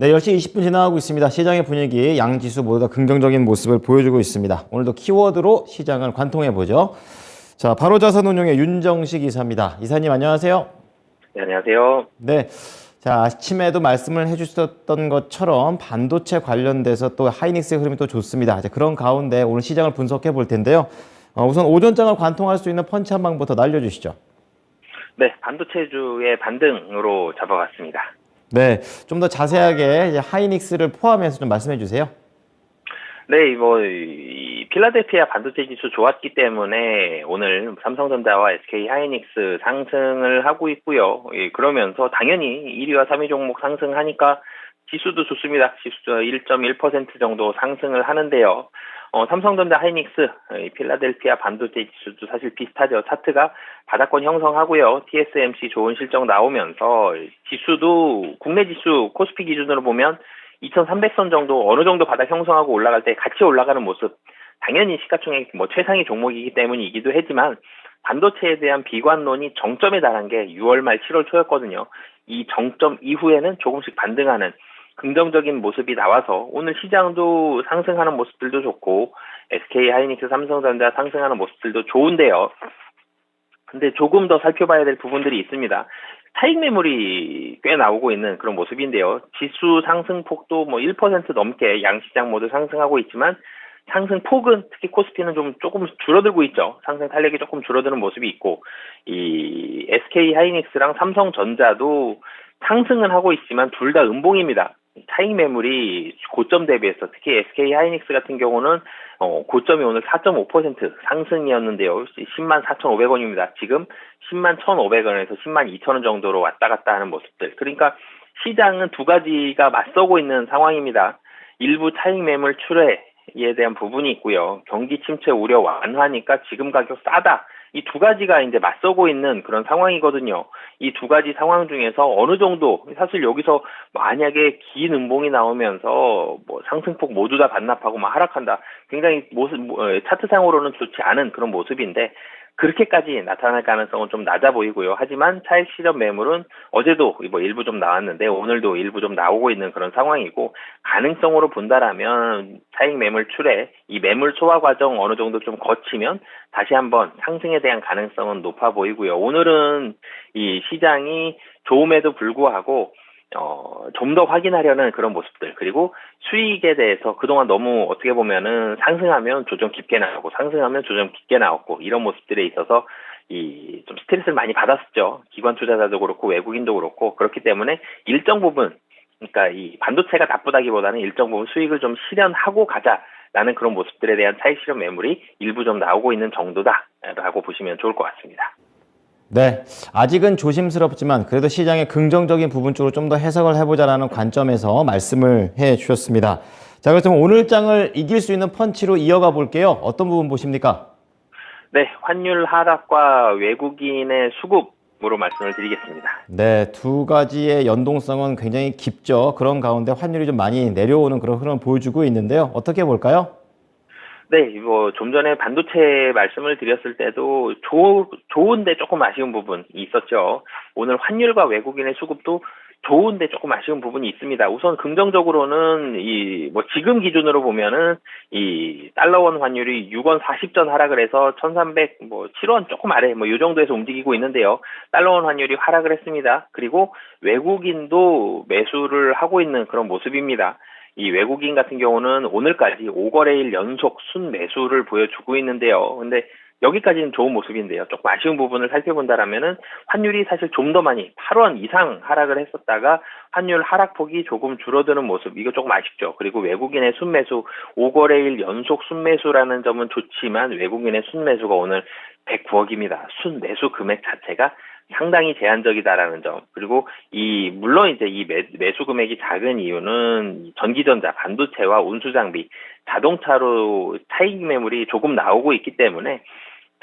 네, 10시 20분 지나가고 있습니다. 시장의 분위기, 양지수 모두 다 긍정적인 모습을 보여주고 있습니다. 오늘도 키워드로 시장을 관통해 보죠. 자, 바로자산운용의 윤정식 이사입니다. 이사님 안녕하세요. 네, 안녕하세요. 네, 자, 아침에도 말씀을 해주셨던 것처럼 반도체 관련돼서 또 하이닉스의 흐름이 또 좋습니다. 이제 그런 가운데 오늘 시장을 분석해 볼 텐데요. 우선 오전장을 관통할 수 있는 펀치 한 방부터 날려주시죠. 네, 반도체주의 반등으로 잡아갔습니다. 네, 좀 더 자세하게 이제 하이닉스를 포함해서 좀 말씀해 주세요. 네, 이 필라델피아 반도체 지수 좋았기 때문에 오늘 삼성전자와 SK 하이닉스 상승을 하고 있고요. 그러면서 당연히 1위와 3위 종목 상승하니까 지수도 좋습니다. 지수 1.1% 정도 상승을 하는데요. 삼성전자 하이닉스, 필라델피아 반도체 지수도 사실 비슷하죠. 차트가 바닥권 형성하고요. TSMC 좋은 실적 나오면서 지수도 국내 지수 코스피 기준으로 보면 2300선 정도 어느 정도 바닥 형성하고 올라갈 때 같이 올라가는 모습, 당연히 시가총액 최상위 종목이기 때문이기도 하지만 반도체에 대한 비관론이 정점에 달한 게 6월 말 7월 초였거든요. 이 정점 이후에는 조금씩 반등하는 긍정적인 모습이 나와서 오늘 시장도 상승하는 모습들도 좋고 SK 하이닉스, 삼성전자 상승하는 모습들도 좋은데요. 근데 조금 더 살펴봐야 될 부분들이 있습니다. 차익 매물이 꽤 나오고 있는 그런 모습인데요. 지수 상승폭도 1% 넘게 양시장 모두 상승하고 있지만 상승폭은 특히 코스피는 조금 줄어들고 있죠. 상승 탄력이 조금 줄어드는 모습이 있고, 이 SK 하이닉스랑 삼성전자도 상승은 하고 있지만 둘 다 음봉입니다. 차익 매물이 고점 대비해서 특히 SK 하이닉스 같은 경우는 고점이 오늘 4.5% 상승이었는데요. 10만 4,500원입니다. 지금 10만 1,500원에서 10만 2,000원 정도로 왔다 갔다 하는 모습들. 그러니까 시장은 두 가지가 맞서고 있는 상황입니다. 일부 차익 매물 출회에 대한 부분이 있고요. 경기 침체 우려 완화니까 지금 가격 싸다. 이 두 가지가 이제 맞서고 있는 그런 상황이거든요. 이 두 가지 상황 중에서 어느 정도, 사실 여기서 만약에 긴 음봉이 나오면서 상승폭 모두 다 반납하고 하락한다. 굉장히 차트상으로는 좋지 않은 그런 모습인데, 그렇게까지 나타날 가능성은 좀 낮아 보이고요. 하지만 차익 실현 매물은 어제도 일부 좀 나왔는데 오늘도 일부 좀 나오고 있는 그런 상황이고, 가능성으로 본다라면 차익 매물 출회, 이 매물 소화 과정 어느 정도 좀 거치면 다시 한번 상승에 대한 가능성은 높아 보이고요. 오늘은 이 시장이 좋음에도 불구하고 좀 더 확인하려는 그런 모습들, 그리고 수익에 대해서 그동안 너무 어떻게 보면은 상승하면 조정 깊게 나오고 상승하면 조정 깊게 나왔고 이런 모습들에 있어서 좀 스트레스를 많이 받았었죠. 기관 투자자도 그렇고 외국인도 그렇고. 그렇기 때문에 일정 부분, 그러니까 이 반도체가 나쁘다기보다는 일정 부분 수익을 좀 실현하고 가자라는 그런 모습들에 대한 차익 실현 매물이 일부 좀 나오고 있는 정도다라고 보시면 좋을 것 같습니다. 네, 아직은 조심스럽지만 그래도 시장의 긍정적인 부분 쪽으로 좀 더 해석을 해보자라는 관점에서 말씀을 해 주셨습니다. 자, 그렇다면 오늘 장을 이길 수 있는 펀치로 이어가 볼게요. 어떤 부분 보십니까? 네, 환율 하락과 외국인의 수급으로 말씀을 드리겠습니다. 네, 두 가지의 연동성은 굉장히 깊죠. 그런 가운데 환율이 좀 많이 내려오는 그런 흐름을 보여주고 있는데요. 어떻게 볼까요? 네, 좀 전에 반도체 말씀을 드렸을 때도 좋은데 조금 아쉬운 부분이 있었죠. 오늘 환율과 외국인의 수급도 좋은데 조금 아쉬운 부분이 있습니다. 우선 긍정적으로는 지금 기준으로 보면은 이 달러원 환율이 6원 40전 하락을 해서 1307원 조금 아래 이 정도에서 움직이고 있는데요. 달러원 환율이 하락을 했습니다. 그리고 외국인도 매수를 하고 있는 그런 모습입니다. 이 외국인 같은 경우는 오늘까지 5거래일 연속 순매수를 보여주고 있는데요. 근데 여기까지는 좋은 모습인데요. 조금 아쉬운 부분을 살펴본다라면은 환율이 사실 좀 더 많이 8원 이상 하락을 했었다가 환율 하락폭이 조금 줄어드는 모습, 이거 조금 아쉽죠. 그리고 외국인의 순매수 5거래일 연속 순매수라는 점은 좋지만 외국인의 순매수가 오늘 109억입니다. 순매수 금액 자체가 상당히 제한적이다라는 점. 그리고 물론 이제 이 매수 금액이 작은 이유는 전기전자, 반도체와 운수장비, 자동차로 차익 매물이 조금 나오고 있기 때문에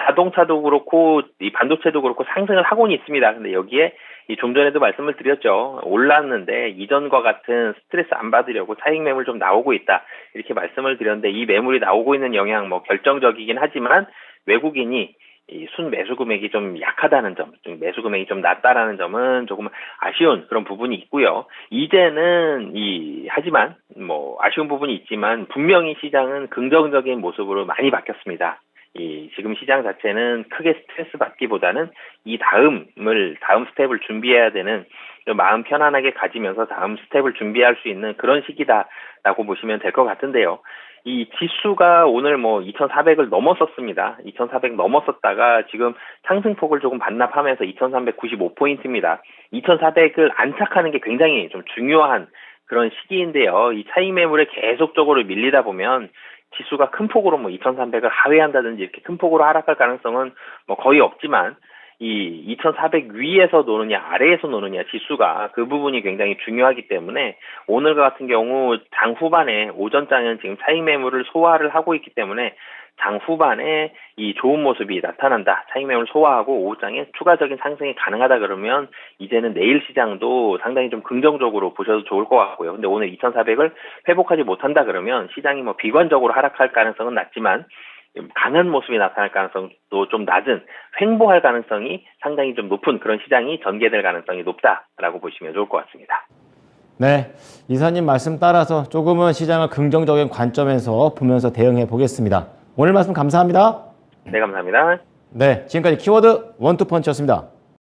자동차도 그렇고 이 반도체도 그렇고 상승을 하고는 있습니다. 근데 여기에 좀 전에도 말씀을 드렸죠. 올랐는데 이전과 같은 스트레스 안 받으려고 차익 매물 좀 나오고 있다. 이렇게 말씀을 드렸는데 이 매물이 나오고 있는 영향 결정적이긴 하지만 외국인이 이 순매수 금액이 좀 약하다는 점, 좀 매수 금액이 좀 낮다라는 점은 조금 아쉬운 그런 부분이 있고요. 이제는 하지만 뭐 아쉬운 부분이 있지만 분명히 시장은 긍정적인 모습으로 많이 바뀌었습니다. 지금 시장 자체는 크게 스트레스 받기보다는 다음 스텝을 준비해야 되는 마음 편안하게 가지면서 다음 스텝을 준비할 수 있는 그런 시기다라고 보시면 될 것 같은데요. 이 지수가 오늘 2,400을 넘었었습니다. 2,400 넘었었다가 지금 상승폭을 조금 반납하면서 2,395포인트입니다. 2,400을 안착하는 게 굉장히 좀 중요한 그런 시기인데요. 이 차익 매물에 계속적으로 밀리다 보면 지수가 큰 폭으로 2,300을 하회한다든지 이렇게 큰 폭으로 하락할 가능성은 거의 없지만 2,400 위에서 노느냐 아래에서 노느냐 지수가 그 부분이 굉장히 중요하기 때문에 오늘과 같은 경우 장 후반에 오전장은 지금 차익 매물을 소화를 하고 있기 때문에 장 후반에 좋은 모습이 나타난다. 차익 매물 소화하고 오후장에 추가적인 상승이 가능하다 그러면 이제는 내일 시장도 상당히 좀 긍정적으로 보셔도 좋을 것 같고요. 근데 오늘 2,400을 회복하지 못한다 그러면 시장이 비관적으로 하락할 가능성은 낮지만 강한 모습이 나타날 가능성도 좀 낮은 횡보할 가능성이 상당히 좀 높은 그런 시장이 전개될 가능성이 높다라고 보시면 좋을 것 같습니다. 네, 이사님 말씀 따라서 조금은 시장을 긍정적인 관점에서 보면서 대응해 보겠습니다. 오늘 말씀 감사합니다. 네, 감사합니다. 네, 지금까지 키워드 원투펀치였습니다.